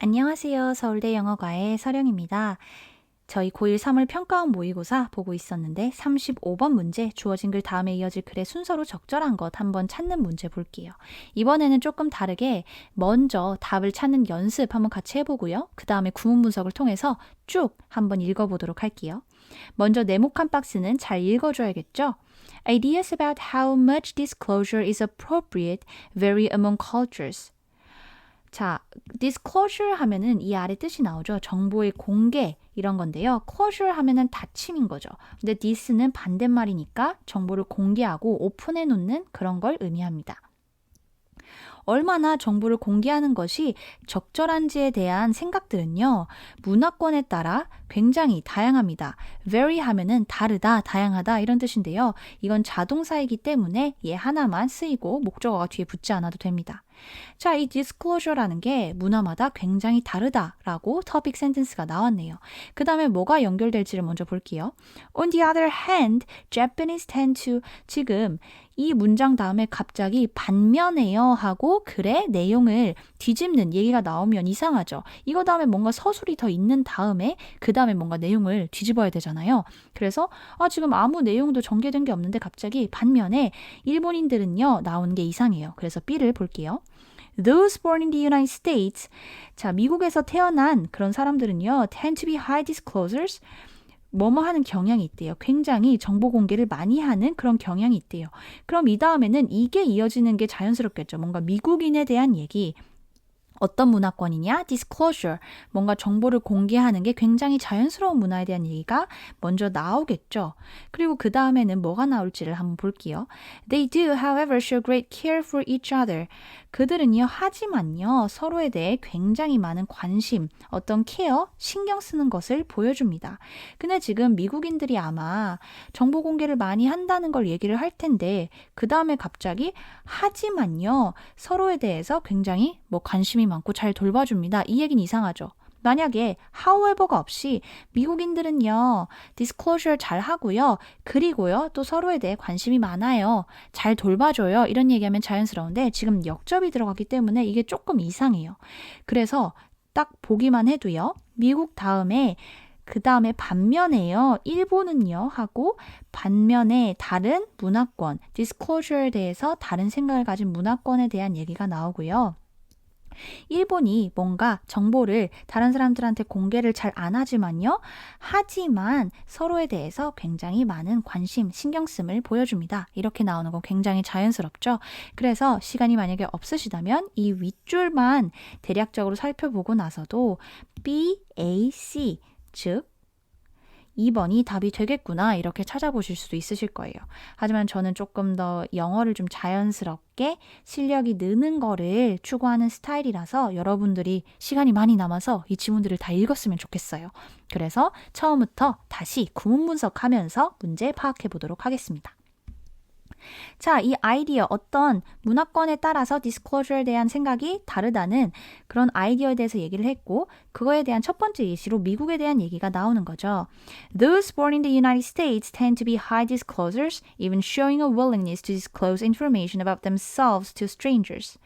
안녕하세요. 서울대 영어과의 서령입니다. 저희 고1 3월 평가원 모의고사 보고 있었는데 35번 문제 주어진 글 다음에 이어질 글의 순서로 적절한 것 한번 찾는 문제 볼게요. 이번에는 조금 다르게 먼저 답을 찾는 연습 한번 같이 해보고요. 그 다음에 구문 분석을 통해서 쭉 한번 읽어보도록 할게요. 먼저 네모칸 박스는 잘 읽어줘야겠죠? Ideas about how much disclosure is appropriate vary among cultures. 자, disclosure 하면은 이 아래 뜻이 나오죠. 정보의 공개 이런 건데요. closure 하면은 닫힘인 거죠. 근데 this는 반대말이니까 정보를 공개하고 오픈해 놓는 그런 걸 의미합니다. 얼마나 정보를 공개하는 것이 적절한지에 대한 생각들은요, 문화권에 따라 굉장히 다양합니다. vary 하면은 다르다, 다양하다 이런 뜻인데요. 이건 자동사이기 때문에 얘 하나만 쓰이고 목적어가 뒤에 붙지 않아도 됩니다. 자, 이 disclosure라는 게 문화마다 굉장히 다르다라고 topic sentence가 나왔네요. 그 다음에 뭐가 연결될지를 먼저 볼게요. On the other hand, Japanese tend to 지금 이 문장 다음에 갑자기 반면에요 하고 글의 내용을 뒤집는 얘기가 나오면 이상하죠. 이거 다음에 뭔가 서술이 더 있는 다음에 그 다음에 뭔가 내용을 뒤집어야 되잖아요. 그래서 지금 아무 내용도 전개된 게 없는데 갑자기 반면에 일본인들은요 나오는 게 이상해요. 그래서 B를 볼게요. Those born in the United States, 자 미국에서 태어난 그런 사람들은요 tend to be high disclosures, 뭐뭐 하는 경향이 있대요. 굉장히 정보 공개를 많이 하는 그런 경향이 있대요. 그럼 이 다음에는 이게 이어지는 게 자연스럽겠죠. 뭔가 미국인에 대한 얘기, 어떤 문화권이냐? disclosure. 뭔가 정보를 공개하는 게 굉장히 자연스러운 문화에 대한 얘기가 먼저 나오겠죠. 그리고 그 다음에는 뭐가 나올지를 한번 볼게요. They do, however, show great care for each other. 그들은요, 하지만요, 서로에 대해 굉장히 많은 관심, 어떤 케어, 신경 쓰는 것을 보여줍니다. 근데 지금 미국인들이 아마 정보 공개를 많이 한다는 걸 얘기를 할 텐데, 그 다음에 갑자기 하지만요, 서로에 대해서 굉장히 관심이 많고 잘 돌봐줍니다. 이 얘기는 이상하죠. 만약에 however가 없이 미국인들은요, disclosure 잘 하고요. 그리고요, 또 서로에 대해 관심이 많아요. 잘 돌봐줘요. 이런 얘기하면 자연스러운데 지금 역접이 들어갔기 때문에 이게 조금 이상해요. 그래서 딱 보기만 해도요. 미국 다음에 그 다음에 반면에요. 일본은요 하고 반면에 다른 문화권, disclosure에 대해서 다른 생각을 가진 문화권에 대한 얘기가 나오고요. 일본이 뭔가 정보를 다른 사람들한테 공개를 잘 안 하지만요. 하지만 서로에 대해서 굉장히 많은 관심, 신경씀을 보여줍니다. 이렇게 나오는 건 굉장히 자연스럽죠. 그래서 시간이 만약에 없으시다면 이 윗줄만 대략적으로 살펴보고 나서도 B, A, C, 즉 2번이 답이 되겠구나 이렇게 찾아보실 수도 있으실 거예요. 하지만 저는 조금 더 영어를 좀 자연스럽게 실력이 느는 거를 추구하는 스타일이라서 여러분들이 시간이 많이 남아서 이 지문들을 다 읽었으면 좋겠어요. 그래서 처음부터 다시 구문 분석하면서 문제 파악해 보도록 하겠습니다. 자, 이 아이디어, 어떤 문화권에 따라서 디스클로저에 대한 생각이 다르다는 그런 아이디어에 대해서 얘기를 했고, 그거에 대한 첫 번째 예시로 미국에 대한 얘기가 나오는 거죠. Those born in the United States tend to be high disclosures, even showing a willingness to disclose information about themselves to strangers.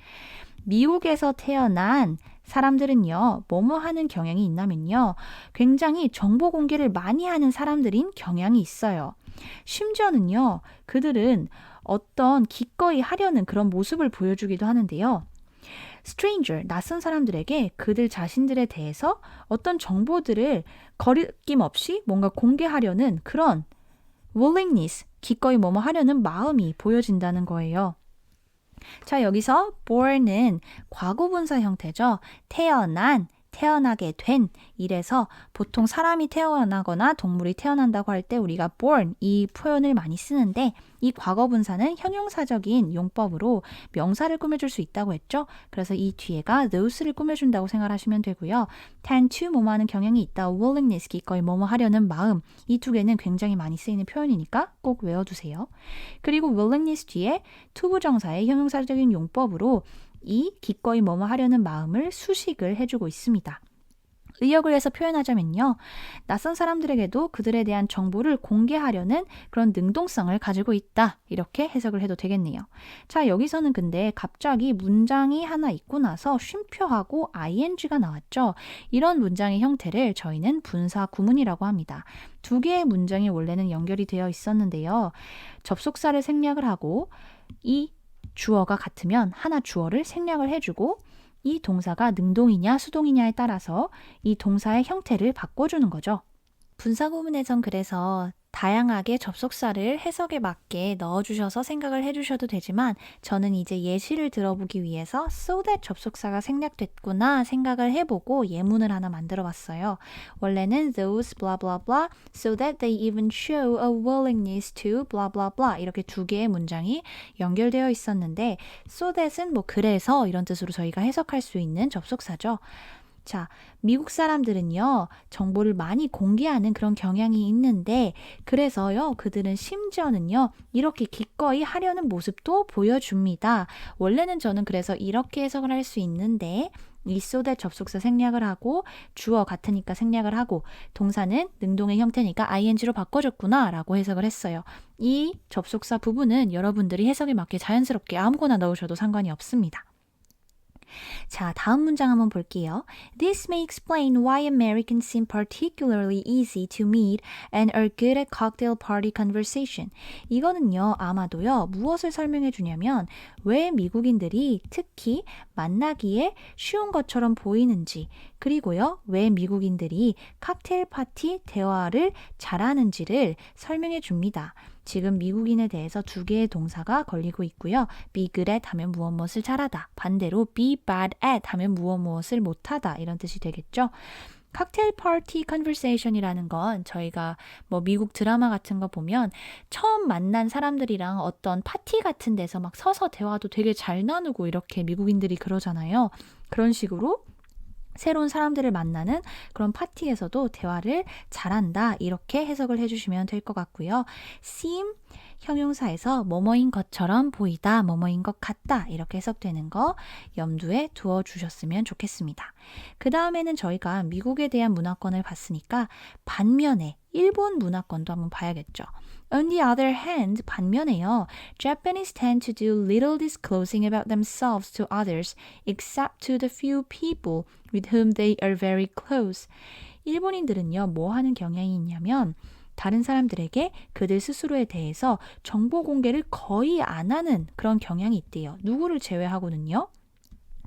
미국에서 태어난 사람들은요, 뭐뭐 하는 경향이 있냐면요, 굉장히 정보 공개를 많이 하는 사람들인 경향이 있어요. 심지어는요, 그들은 어떤 기꺼이 하려는 그런 모습을 보여주기도 하는데요. stranger, 낯선 사람들에게 그들 자신들에 대해서 어떤 정보들을 거리낌 없이 뭔가 공개하려는 그런 willingness, 기꺼이 뭐뭐 하려는 마음이 보여진다는 거예요. 자, 여기서 born은 과거분사 형태죠. 태어난, 태어나게 된, 이래서 보통 사람이 태어나거나 동물이 태어난다고 할 때 우리가 born 이 표현을 많이 쓰는데, 이 과거분사는 형용사적인 용법으로 명사를 꾸며줄 수 있다고 했죠. 그래서 이 뒤에가 those를 꾸며준다고 생각하시면 되고요. tend to 뭐뭐 하는 경향이 있다, willingness 기꺼이 뭐뭐 하려는 마음, 이 두 개는 굉장히 많이 쓰이는 표현이니까 꼭 외워두세요. 그리고 willingness 뒤에 to 부정사의 형용사적인 용법으로 이 기꺼이 뭐뭐 하려는 마음을 수식을 해주고 있습니다. 의역을 해서 표현하자면요. 낯선 사람들에게도 그들에 대한 정보를 공개하려는 그런 능동성을 가지고 있다. 이렇게 해석을 해도 되겠네요. 자, 여기서는 근데 갑자기 문장이 하나 있고 나서 쉼표하고 ing가 나왔죠. 이런 문장의 형태를 저희는 분사 구문이라고 합니다. 두 개의 문장이 원래는 연결이 되어 있었는데요. 접속사를 생략을 하고 이 주어가 같으면 하나 주어를 생략을 해주고 이 동사가 능동이냐 수동이냐에 따라서 이 동사의 형태를 바꿔주는 거죠. 분사구문에선 그래서 다양하게 접속사를 해석에 맞게 넣어주셔서 생각을 해주셔도 되지만 저는 이제 예시를 들어보기 위해서 so that 접속사가 생략됐구나 생각을 해보고 예문을 하나 만들어 봤어요. 원래는 those blah blah blah so that they even show a willingness to blah blah blah 이렇게 두 개의 문장이 연결되어 있었는데 so that은 뭐 그래서 이런 뜻으로 저희가 해석할 수 있는 접속사죠. 자, 미국 사람들은요, 정보를 많이 공개하는 그런 경향이 있는데, 그래서요, 그들은 심지어는요, 이렇게 기꺼이 하려는 모습도 보여줍니다. 원래는 저는 그래서 이렇게 해석을 할 수 있는데, 이 so that 접속사 생략을 하고, 주어 같으니까 생략을 하고, 동사는 능동의 형태니까 ing로 바꿔줬구나, 라고 해석을 했어요. 이 접속사 부분은 여러분들이 해석에 맞게 자연스럽게 아무거나 넣으셔도 상관이 없습니다. 자, 다음 문장 한번 볼게요. This may explain why Americans seem particularly easy to meet and are good at cocktail party conversation. 이거는요, 아마도요, 무엇을 설명해 주냐면 왜 미국인들이 특히 만나기에 쉬운 것처럼 보이는지, 그리고요, 왜 미국인들이 칵테일 파티 대화를 잘하는지를 설명해 줍니다. 지금 미국인에 대해서 두 개의 동사가 걸리고 있고요. be good at 하면 무엇을 잘하다. 반대로 be bad at 하면 무엇을 못하다. 이런 뜻이 되겠죠. 칵테일 파티 컨버세이션이라는 건 저희가 뭐 미국 드라마 같은 거 보면 처음 만난 사람들이랑 어떤 파티 같은 데서 막 서서 대화도 되게 잘 나누고 이렇게 미국인들이 그러잖아요. 그런 식으로 새로운 사람들을 만나는 그런 파티에서도 대화를 잘한다 이렇게 해석을 해주시면 될 것 같고요. seem 형용사에서 뭐뭐인 것처럼 보이다, 뭐뭐인 것 같다 이렇게 해석되는 거 염두에 두어주셨으면 좋겠습니다. 그 다음에는 저희가 미국에 대한 문화권을 봤으니까 반면에 일본 문화권도 한번 봐야겠죠. On the other hand, 반면에요. Japanese tend to do little disclosing about themselves to others, except to the few people with whom they are very close. 일본인들은요, 뭐 하는 경향이 있냐면 다른 사람들에게 그들 스스로에 대해서 정보 공개를 거의 안 하는 그런 경향이 있대요. 누구를 제외하고는요.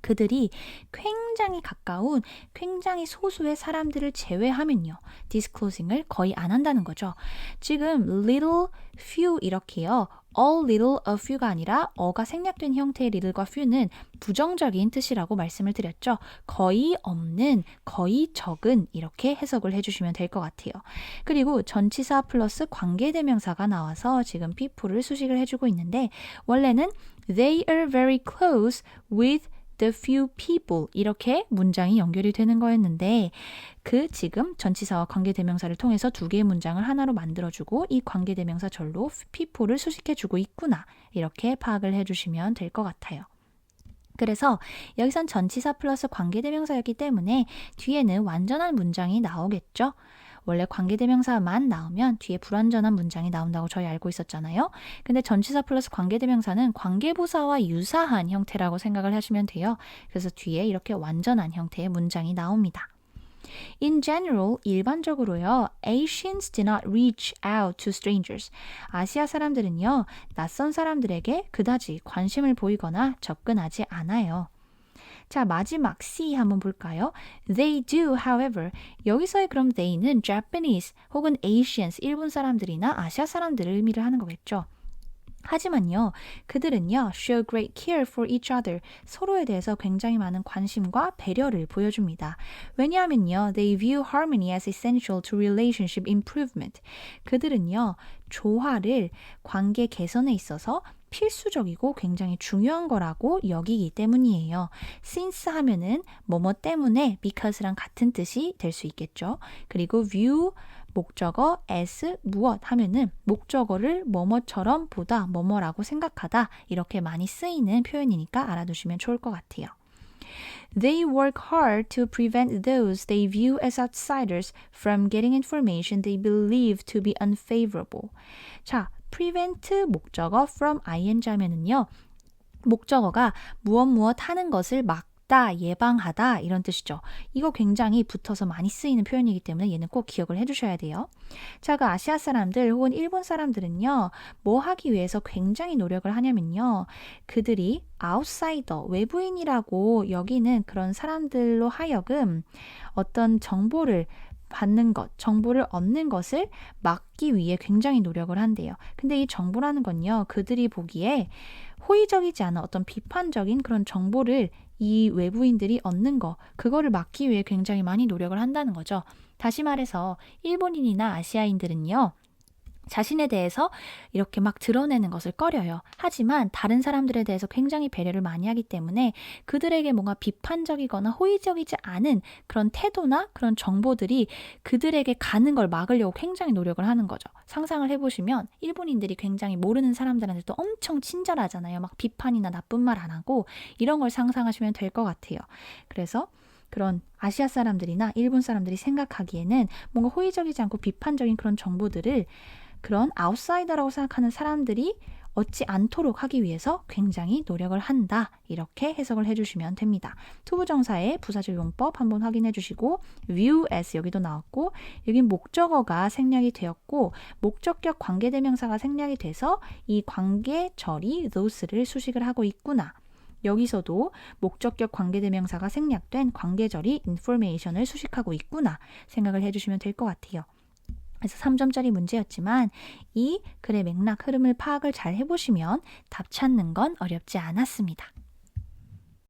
그들이 굉장히 가까운 굉장히 소수의 사람들을 제외하면요. disclosing을 거의 안 한다는 거죠. 지금 little, few 이렇게요. all little, a few가 아니라 어가 생략된 형태의 little과 few는 부정적인 뜻이라고 말씀을 드렸죠. 거의 없는, 거의 적은 이렇게 해석을 해주시면 될 것 같아요. 그리고 전치사 플러스 관계대명사가 나와서 지금 people를 수식을 해주고 있는데 원래는 they are very close with the few people 이렇게 문장이 연결이 되는 거였는데 그 지금 전치사와 관계대명사를 통해서 두 개의 문장을 하나로 만들어주고 이 관계대명사 절로 people를 수식해주고 있구나 이렇게 파악을 해주시면 될 것 같아요. 그래서 여기선 전치사 플러스 관계대명사였기 때문에 뒤에는 완전한 문장이 나오겠죠. 원래 관계대명사만 나오면 뒤에 불완전한 문장이 나온다고 저희 알고 있었잖아요. 근데 전치사 플러스 관계대명사는 관계부사와 유사한 형태라고 생각을 하시면 돼요. 그래서 뒤에 이렇게 완전한 형태의 문장이 나옵니다. In general, 일반적으로요, Asians do not reach out to strangers. 아시아 사람들은요, 낯선 사람들에게 그다지 관심을 보이거나 접근하지 않아요. 자, 마지막 C 한번 볼까요? They do, however. 여기서의 그럼 they는 Japanese 혹은 Asians, 일본 사람들이나 아시아 사람들을 의미를 하는 거겠죠. 하지만요, 그들은요, show great care for each other. 서로에 대해서 굉장히 많은 관심과 배려를 보여줍니다. 왜냐하면요, they view harmony as essential to relationship improvement. 그들은요, 조화를 관계 개선에 있어서 필수적이고 굉장히 중요한 거라고 여기기 때문이에요. since 하면은 뭐뭐 때문에 because랑 같은 뜻이 될 수 있겠죠. 그리고 view 목적어 as 무엇 하면은 목적어를 뭐뭐처럼 보다 뭐뭐라고 생각하다 이렇게 많이 쓰이는 표현이니까 알아두시면 좋을 것 같아요. They work hard to prevent those they view as outsiders from getting information they believe to be unfavorable. 자, prevent 목적어 from ing 하면은요. 목적어가 무엇 하는 것을 막다, 예방하다 이런 뜻이죠. 이거 굉장히 붙어서 많이 쓰이는 표현이기 때문에 얘는 꼭 기억을 해주셔야 돼요. 자, 그 아시아 사람들 혹은 일본 사람들은요. 뭐 하기 위해서 굉장히 노력을 하냐면요. 그들이 아웃사이더, 외부인이라고 여기는 그런 사람들로 하여금 어떤 정보를 받는 것, 정보를 얻는 것을 막기 위해 굉장히 노력을 한대요. 근데 이 정보라는 건요. 그들이 보기에 호의적이지 않은 어떤 비판적인 그런 정보를 이 외부인들이 얻는 거, 그거를 막기 위해 굉장히 많이 노력을 한다는 거죠. 다시 말해서 일본인이나 아시아인들은요. 자신에 대해서 이렇게 막 드러내는 것을 꺼려요. 하지만 다른 사람들에 대해서 굉장히 배려를 많이 하기 때문에 그들에게 뭔가 비판적이거나 호의적이지 않은 그런 태도나 그런 정보들이 그들에게 가는 걸 막으려고 굉장히 노력을 하는 거죠. 상상을 해보시면 일본인들이 굉장히 모르는 사람들한테도 엄청 친절하잖아요. 막 비판이나 나쁜 말 안 하고 이런 걸 상상하시면 될 것 같아요. 그래서 그런 아시아 사람들이나 일본 사람들이 생각하기에는 뭔가 호의적이지 않고 비판적인 그런 정보들을 그런 아웃사이더라고 생각하는 사람들이 얻지 않도록 하기 위해서 굉장히 노력을 한다. 이렇게 해석을 해주시면 됩니다. 투부정사의 부사절 용법 한번 확인해 주시고 view as 여기도 나왔고 여긴 목적어가 생략이 되었고 목적격 관계대명사가 생략이 돼서 이 관계절이 those를 수식을 하고 있구나. 여기서도 목적격 관계대명사가 생략된 관계절이 information을 수식하고 있구나 생각을 해주시면 될 것 같아요. 그래서 3점짜리 문제였지만 이 글의 맥락 흐름을 파악을 잘 해보시면 답 찾는 건 어렵지 않았습니다.